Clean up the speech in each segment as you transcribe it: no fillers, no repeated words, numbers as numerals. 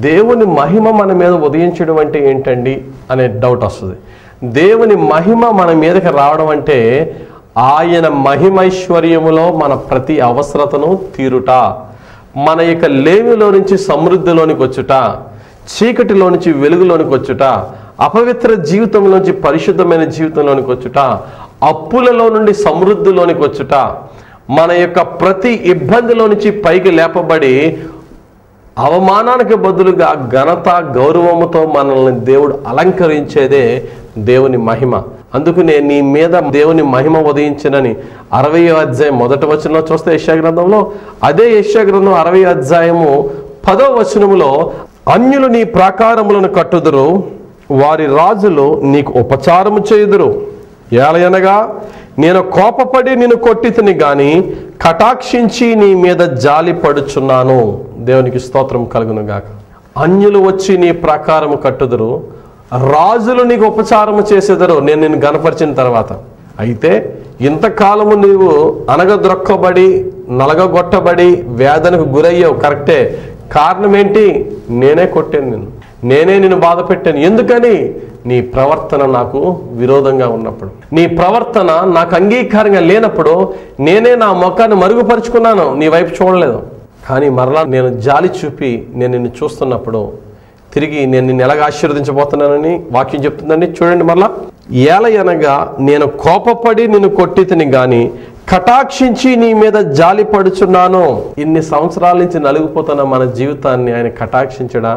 దేవుని మహిమ మన మీద ఉదయించడం అంటే ఏంటండి అనే డౌట్ వస్తుంది. దేవుని మహిమ మన మీదకి రావడం అంటే ఆయన మహిమైశ్వర్యములో మన ప్రతి అవసరతను తీరుట, మన యొక్క లేమిలో నుంచి సమృద్ధిలోనికి వచ్చుట, చీకటిలో నుంచి వెలుగులోనికి వచ్చుట, అపవిత్ర జీవితంలోంచి పరిశుద్ధమైన జీవితంలోనికి వచ్చుట, అప్పులలో నుండి సమృద్ధిలోనికి వచ్చుట, మన యొక్క ప్రతి ఇబ్బందిలో నుంచి పైకి లేపబడి అవమానానికి బదులుగా ఘనత గౌరవముతో మనల్ని దేవుడు అలంకరించేదే దేవుని మహిమ. అందుకనే నీ మీద దేవుని మహిమ ఉదయించినని 60వ అధ్యాయం 1వ వచనంలో చూస్తే యెషయా గ్రంథంలో, అదే యెషయా గ్రంథం 60వ అధ్యాయము 10వ వచనములో, అన్యులు నీ ప్రాకారములను కట్టుదురు, వారి రాజులు నీకు ఉపచారము చేయుదురు. ఏలయనగా నేను కోపపడి నిన్ను కొట్టితిని గాని కటాక్షించి నీ మీద జాలి పడుచున్నాను. దేవునికి స్తోత్రం కలుగును గాక. అన్యులు వచ్చి నీ ప్రాకారము కట్టుదురు, రాజులు నీకు ఉపచారము చేసేదరు నేను నిన్ను గనపరిచిన తర్వాత. అయితే ఇంతకాలము నీవు అనగద్రొక్కబడి నలగగొట్టబడి వేదనకు గురయ్యావు, కరెక్టే. కారణం ఏంటి? నేనే కొట్టాను నేనే నిన్ను బాధ పెట్టాను. ఎందుకని? నీ ప్రవర్తన నాకు విరోధంగా ఉన్నప్పుడు, నీ ప్రవర్తన నాకు అంగీకారంగా లేనప్పుడు నేనే నా ముఖాన్ని మరుగుపరుచుకున్నాను, నీ వైపు చూడలేదు. కానీ మరలా నేను జాలి చూపి నేను నిన్ను చూస్తున్నప్పుడు తిరిగి నేను నిన్ను ఎలాగ ఆశీర్వదించబోతున్నానని వాక్యం చెప్తుందండి. చూడండి మరలా, ఏలయనగా నేను కోపపడి నిన్ను కొట్టితిని గాని కటాక్షించి నీ మీద జాలి పడుచున్నాను. ఇన్ని సంవత్సరాల నుంచి నలిగిపోతున్న మన జీవితాన్ని ఆయన కటాక్షించడా?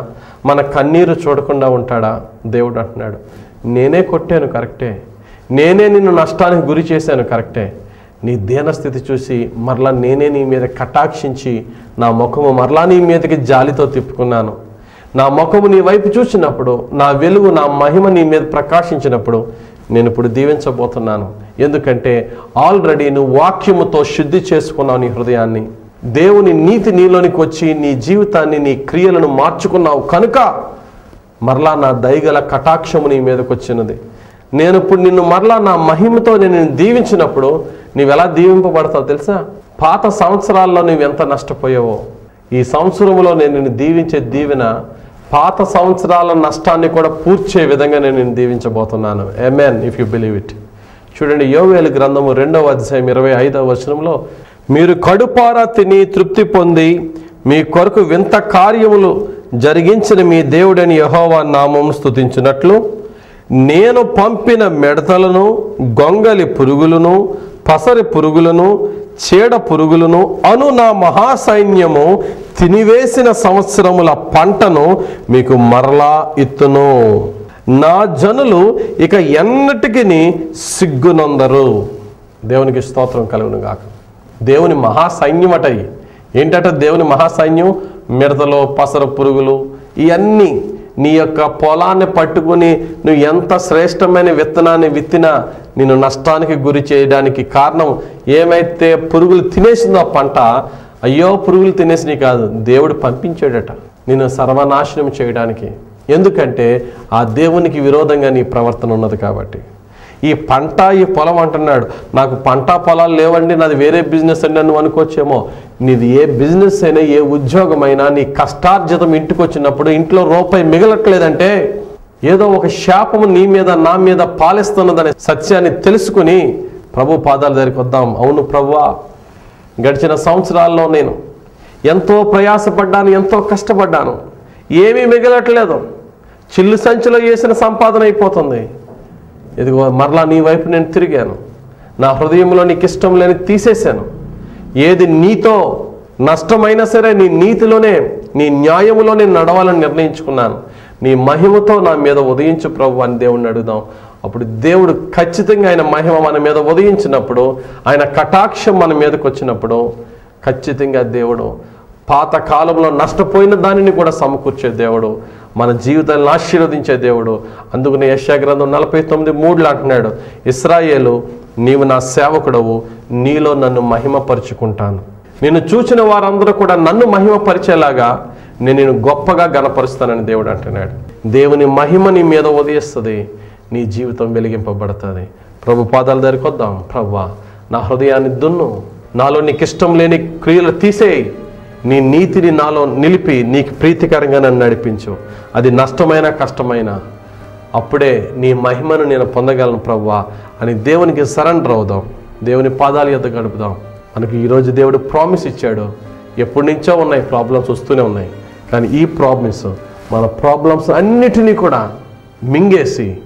మన కన్నీరు చూడకుండా ఉంటాడా? దేవుడు అంటున్నాడు, నేనే కొట్టాను, కరెక్టే. నేనే నిన్ను నష్టానికి గురి చేశాను, కరెక్టే. నీ దీనస్థితి చూసి మరలా నేనే నీ మీద కటాక్షించి నా ముఖము మరలా నీ మీదకి జాలితో తిప్పుకున్నాను. నా ముఖము నీ వైపు చూసినప్పుడు, నా వెలుగు నా మహిమ నీ మీద ప్రకాశించినప్పుడు నేను ఇప్పుడు దీవించబోతున్నాను. ఎందుకంటే ఆల్రెడీ నువ్వు వాక్యముతో శుద్ధి చేసుకున్నావు నీ హృదయాన్ని. దేవుని నీతి నీలోనికి వచ్చి నీ జీవితాన్ని నీ క్రియలను మార్చుకున్నావు కనుక మరలా నా దయగల కటాక్షము నీ మీదకి వచ్చినది. నేను ఇప్పుడు నిన్ను మరలా నా మహిమతో నేను దీవించినప్పుడు నీవెలా దీవింపబడతావు తెలుసా? పాత సంవత్సరాల్లో నువ్వు ఎంత నష్టపోయావో ఈ సంవత్సరంలో నేను నిన్ను దీవించే దీవెన పాత సంవత్సరాల నష్టాన్ని కూడా పూడ్చే విధంగా నేను నిన్ను దీవించబోతున్నాను. ఆమేన్, ఇఫ్ యు బిలీవ్ ఇట్. చూడండి, యోవేలు గ్రంథము 2వ అధ్యాయం 25వ వచనంలో, మీరు కడుపారా తిని తృప్తి పొంది మీ కొరకు వింత కార్యములు జరిగించిన మీ దేవుడని యెహోవా నామమును స్తుతించినట్లు నేను పంపిన మిడతలను, గొంగలి పురుగులను, పసరి పురుగులను, చీడ పురుగులను అను నా మహాసైన్యము తినివేసిన సంవత్సరముల పంటను మీకు మరలా ఇత్తును. నా జనులు ఇక ఎన్నటికి సిగ్గునొందరు. దేవునికి స్తోత్రం కలుగును గాక. దేవుని మహాసైన్యం అట. ఏంటట దేవుని మహాసైన్యం? మిడతలు, పసర పురుగులు, ఇవన్నీ నీ యొక్క పొలాన్ని పట్టుకుని నువ్వు ఎంత శ్రేష్టమైన విత్తనాన్ని విత్తినా నిన్ను నష్టానికి గురి చేయడానికి కారణం ఏమైతే పురుగులు తినేసిందో పంట, అయ్యో పురుగులు తినేసినవి కాదు, దేవుడు పంపించాడట నిన్ను సర్వనాశనం చేయడానికి. ఎందుకంటే ఆ దేవునికి విరోధంగా నీ ప్రవర్తన ఉన్నది కాబట్టి. ఈ పంట, ఈ పొలం అంటున్నాడు, నాకు పంట పొలాలు లేవండి, నాది వేరే బిజినెస్ అండి నువ్వు అనుకోవచ్చేమో. నీది ఏ బిజినెస్ అయినా, ఏ ఉద్యోగమైనా, నీ కష్టార్జితం ఇంటికి వచ్చినప్పుడు ఇంట్లో రూపాయి మిగలట్లేదంటే ఏదో ఒక శాపము నీ మీద నా మీద పాలిస్తున్నదనే సత్యాన్ని తెలుసుకుని ప్రభు పాదాల దగ్గరికి వద్దాం. అవును ప్రభువా, గడిచిన సంవత్సరాల్లో నేను ఎంతో ప్రయాసపడ్డాను, ఎంతో కష్టపడ్డాను, ఏమీ మిగలట్లేదు, చిల్లు సంచిలో వేసిన సంపాదన అయిపోతుంది. ఇదిగో మరలా నీ వైపు నేను తిరిగాను, నా హృదయంలో నీకు ఇష్టం లేని తీసేశాను. ఏది నీతో నష్టమైనా సరే నీ నీతిలోనే, నీ న్యాయములోనే నడవాలని నిర్ణయించుకున్నాను. నీ మహిమతో నా మీద ఉదయించు ప్రభు అని దేవుడిని అడుగుదాం. అప్పుడు దేవుడు ఖచ్చితంగా ఆయన మహిమ మన మీద ఉదయించినప్పుడు, ఆయన కటాక్షం మన మీదకి వచ్చినప్పుడు ఖచ్చితంగా దేవుడు పాత కాలంలో నష్టపోయిన దానిని కూడా సమకూర్చే దేవుడు, మన జీవితాన్ని ఆశీర్వదించే దేవుడు. అందుకని యెషయా గ్రంథం 49:3 అంటున్నాడు, ఇశ్రాయేలు నీవు నా సేవకుడవు, నీలో నన్ను మహిమపరుచుకుంటాను. నిన్ను చూచిన వారందరూ కూడా నన్ను మహిమపరిచేలాగా నేను గొప్పగా గణపరుస్తానని దేవుడు అంటున్నాడు. దేవుని మహిమ నీ మీద ఉదయిస్తుంది, నీ జీవితం వెలిగింపబడుతుంది. ప్రభు పాదాల దగ్గరికి వద్దాం. ప్రభువా, నా హృదయాన్ని దున్ను, నాలో నీకు ఇష్టం లేని క్రియలు తీసేయి, నీ నీతిని నాలో నిలిపి నీకు ప్రీతికరంగా నన్ను నడిపించు. అది నష్టమైన కష్టమైన అప్పుడే నీ మహిమను నేను పొందగలను ప్రభువా అని దేవునికి సరెండర్ అవుదాం. దేవుని పాదాల యొద్ద గడుపుదాం. మనకు ఈరోజు దేవుడు ప్రామిస్ ఇచ్చాడు. ఎప్పటి నుంచో ఉన్నాయి ప్రాబ్లమ్స్, వస్తూనే ఉన్నాయి. కానీ ఈ ప్రామిస్ మన ప్రాబ్లమ్స్ అన్నిటినీ కూడా మింగేసి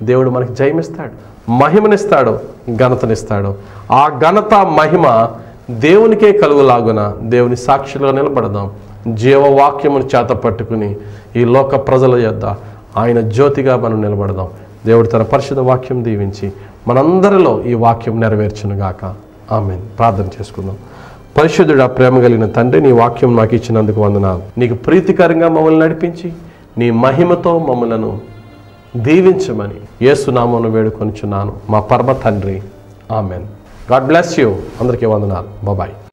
దేవుడు మనకి జయమిస్తాడు, మహిమనిస్తాడు, ఘనతనిస్తాడు. ఆ ఘనత మహిమ దేవునికే కలుగులాగున దేవుని సాక్షిలో నిలబడదాం. జీవవాక్యమును చేత పట్టుకుని ఈ లోక ప్రజల యొద్ద ఆయన జ్యోతిగా మనం నిలబడదాం. దేవుడు తన పరిశుద్ధ వాక్యం దీవించి మనందరిలో ఈ వాక్యం నెరవేర్చునుగాక. ఆమేన్. ప్రార్థన చేసుకుందాం. పరిశుద్ధుడా, ప్రేమ కలిగిన తండ్రి, నీ వాక్యం నాకు ఇచ్చినందుకు వందనాలు. నీకు ప్రీతికరంగా మమ్మల్ని నడిపించి నీ మహిమతో మమ్మలను దీవించమని యేసు నామమున వేడుకొనుచున్నాను మా పరమ తండ్రి. ఆమేన్. God bless you. అందరికీ వందనాలు. బాయ్.